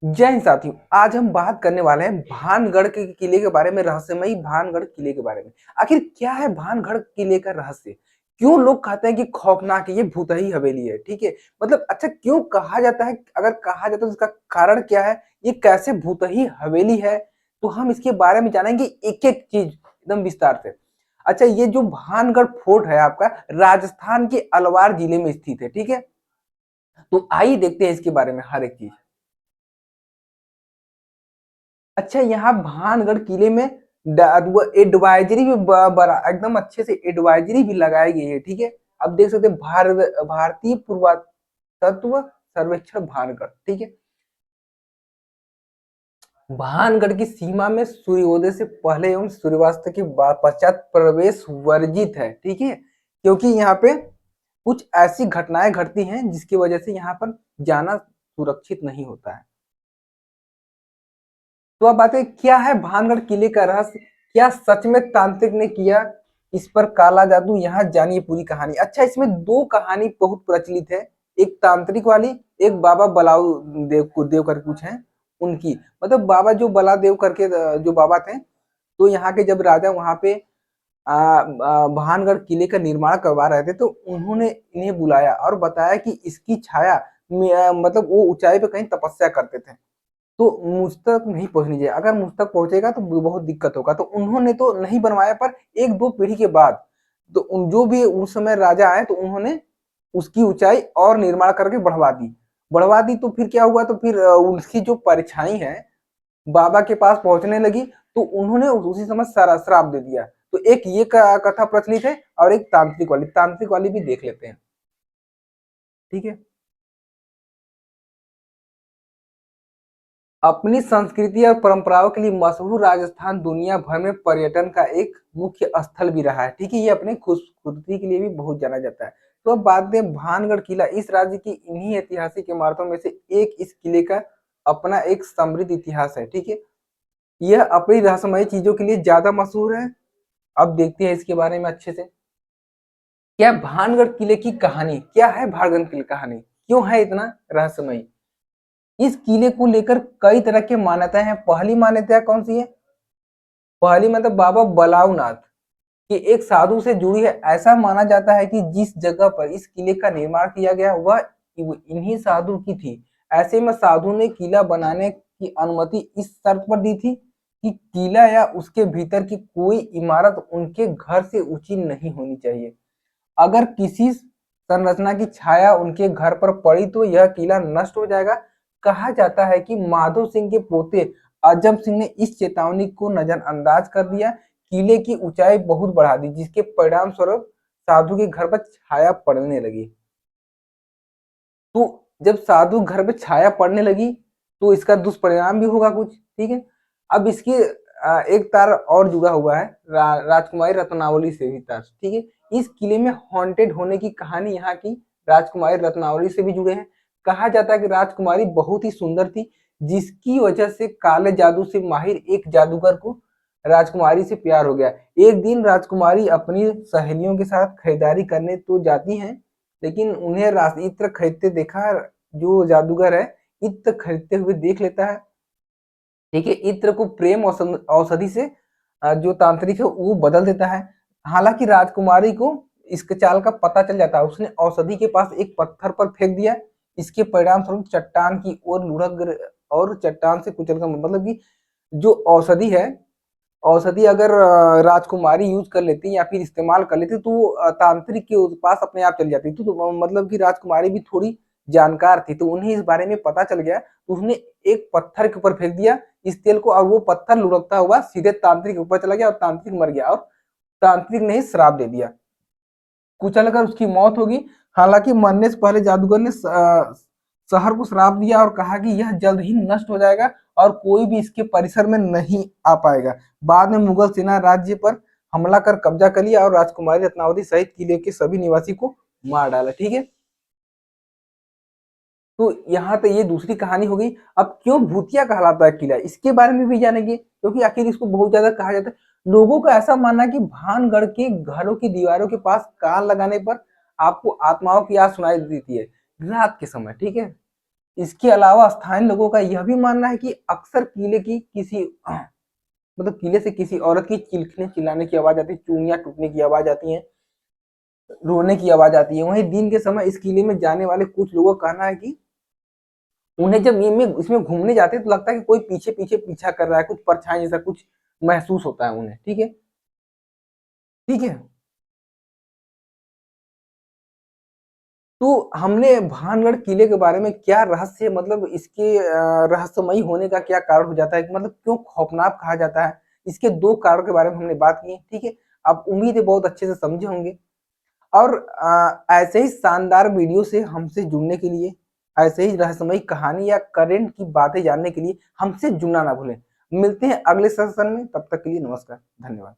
जय हिंद साथियों। आज हम बात करने वाले हैं भानगढ़ के किले के बारे में, रहस्यमयी भानगढ़ किले के बारे में। आखिर क्या है भानगढ़ किले का रहस्य? क्यों लोग कहते हैं कि खौफनाक है, ये भूतही हवेली है? ठीक है, मतलब अच्छा क्यों कहा जाता है? अगर कहा जाता है तो इसका कारण क्या है? ये कैसे भूतही हवेली है? तो हम इसके बारे में जानेंगे एक एक चीज एकदम विस्तार से। अच्छा, ये जो भानगढ़ फोर्ट है आपका राजस्थान के अलवार जिले में स्थित है। ठीक है, तो आइए देखते हैं इसके बारे में हर एक चीज। अच्छा, यहाँ भानगढ़ किले में एडवाइजरी भी बड़ा एकदम अच्छे से एडवाइजरी भी लगाई गई है। ठीक है, अब देख सकते हैं भारतीय पुरातत्व सर्वेक्षण भानगढ़। ठीक है, भानगढ़ की सीमा में सूर्योदय से पहले एवं सूर्यास्त के पश्चात प्रवेश वर्जित है। ठीक है, क्योंकि यहाँ पे कुछ ऐसी घटनाएं घटती हैं जिसकी वजह से यहाँ पर जाना सुरक्षित नहीं होता है। तो अब बात है, क्या है भानगढ़ किले का रहस्य? क्या सच में तांत्रिक ने किया इस पर काला जादू? यहाँ जानिए पूरी कहानी। अच्छा, इसमें दो कहानी बहुत प्रचलित है, एक तांत्रिक वाली, एक बाबा बलाऊ देव करके कुछ है उनकी। मतलब बाबा जो बला देव करके जो बाबा थे, तो यहाँ के जब राजा वहां पे भानगढ़ किले का निर्माण करवा रहे थे, तो उन्होंने इन्हें बुलाया और बताया कि इसकी छाया मतलब वो ऊंचाई पे कहीं तपस्या करते थे, तो मुझ तक नहीं पहुंचनी चाहिए। अगर मुझ तक पहुंचेगा तो बहुत दिक्कत होगा। तो उन्होंने तो नहीं बनवाया, पर एक दो पीढ़ी के बाद तो उन जो भी उस समय राजा आए तो उन्होंने उसकी ऊंचाई और निर्माण करके बढ़वा दी। तो फिर क्या हुआ? तो फिर उसकी जो परछाई है बाबा के पास पहुंचने लगी, तो उन्होंने उसी समय सारा श्राप दे दिया। तो एक ये कथा प्रचलित है, और एक तांत्रिक वाली भी देख लेते हैं। ठीक है, अपनी संस्कृति और परंपराओं के लिए मशहूर राजस्थान दुनिया भर में पर्यटन का एक मुख्य स्थल भी रहा है। ठीक है, ये अपने खूबसूरती के लिए भी बहुत जाना जाता है। तो अब बात है भानगढ़ किला। इस राज्य की इन्हीं ऐतिहासिक इमारतों में से एक इस किले का अपना एक समृद्ध इतिहास है। ठीक है, यह अपनी रहस्यमय चीजों के लिए ज्यादा मशहूर है। अब देखते हैं इसके बारे में अच्छे से। क्या भानगढ़ किले की कहानी? क्या है भानगढ़ किले की कहानी? क्यों है इतना रहस्यमय? इस किले को लेकर कई तरह की मान्यताएं हैं। पहली मान्यता कौन सी है? पहली मतलब बाबा बलाउनाथ की एक साधु से जुड़ी है। ऐसा माना जाता है कि जिस जगह पर इस किले का निर्माण किया गया वह इन्हीं साधु की थी। ऐसे में साधु ने किला बनाने की अनुमति इस शर्त पर दी थी कि किला या उसके भीतर की कोई इमारत उनके घर से ऊंची नहीं होनी चाहिए। अगर किसी संरचना की छाया उनके घर पर पड़ी तो यह किला नष्ट हो जाएगा। कहा जाता है कि माधो सिंह के पोते अजम सिंह ने इस चेतावनी को नजरअंदाज कर दिया, किले की ऊंचाई बहुत बढ़ा दी, जिसके परिणाम स्वरूप साधु के घर पर छाया पड़ने लगी। तो जब साधु घर पे छाया पड़ने लगी तो इसका दुष्परिणाम भी होगा कुछ। ठीक है, अब इसकी एक तार और जुड़ा हुआ है राजकुमारी रत्नावली से भी तार। ठीक है, इस किले में हॉन्टेड होने की कहानी यहाँ की राजकुमारी रत्नावली से भी जुड़े हैं। कहा जाता है कि राजकुमारी बहुत ही सुंदर थी, जिसकी वजह से काले जादू से माहिर एक जादूगर को राजकुमारी से प्यार हो गया। एक दिन राजकुमारी अपनी सहेलियों के साथ खरीदारी करने तो जाती हैं, लेकिन उन्हें इत्र खरीदते देखा। जो जादूगर है इत्र खरीदते हुए देख लेता है। ठीक है, इत्र को प्रेम औषधि से जो तांत्रिक है वो बदल देता है। हालांकि राजकुमारी को इसके चाल का पता चल जाता है। उसने औषधि के पास एक पत्थर पर फेंक दिया। इसके परिणाम स्वरूप चट्टान की ओर लुढ़क और चट्टान से कुचल कर, मतलब कि जो औषधि है, औषधि अगर राजकुमारी यूज कर लेती या फिर इस्तेमाल कर लेती तो तांत्रिक के पास अपने आप चल जाती। तो मतलब कि राजकुमारी भी थोड़ी जानकार थी, तो उन्हें इस बारे में पता चल गया। तो उसने एक पत्थर के ऊपर फेंक दिया इस तेल को, और वो पत्थर लुढ़कता हुआ सीधे तांत्रिक के ऊपर चला गया और तांत्रिक मर गया, और तांत्रिक ने ही श्राप दे दिया, कुचल कर उसकी मौत होगी। हालांकि मरने से पहले जादूगर ने शहर को श्राप दिया और कहा कि यह जल्द ही नष्ट हो जाएगा और कोई भी इसके परिसर में नहीं आ पाएगा। बाद में मुगल सेना राज्य पर हमला कर कब्जा कर लिया और राजकुमारी रत्नावती सहित किले के सभी निवासी को मार डाला। ठीक है, तो यहाँ तो ये दूसरी कहानी हो गई। अब क्यों भूतिया कहलाता है किला, इसके बारे में भी जानेंगे, क्योंकि आखिर इसको बहुत ज्यादा कहा जाता है। लोगों का ऐसा मानना है कि भानगढ़ के घरों की दीवारों के पास कान लगाने पर आपको आत्माओं की आवाज सुनाई देती है रात के समय। ठीक है, इसके अलावा स्थानीय लोगों का यह भी मानना है कि अक्सर किले की किसी मतलब किले से किसी औरत की चिल्खने चिल्लाने की आवाज आती है, चूड़ियां टूटने की आवाज आती है, रोने की आवाज आती है। वहीं दिन के समय इस किले में जाने वाले कुछ लोगों का कहना है कि उन्हें जब ये में इसमें घूमने जाते हैं तो लगता है कि कोई पीछे पीछे पीछा कर रहा है, कुछ परछाई जैसा कुछ महसूस होता है उन्हें। ठीक है, ठीक है। तो हमने भानगढ़ किले के बारे में क्या रहस्य, मतलब इसके रहस्यमयी होने का क्या कारण हो जाता है, मतलब क्यों खौफनाक कहा जाता है, इसके दो कारण के बारे में हमने बात की। ठीक है, आप उम्मीद है बहुत अच्छे से समझे होंगे। और ऐसे ही शानदार वीडियो से हमसे जुड़ने के लिए, ऐसे ही रहस्यमयी कहानी या करंट की बातें जानने के लिए हमसे जुड़ना ना भूलें। मिलते हैं अगले सेशन में, तब तक के लिए नमस्कार, धन्यवाद।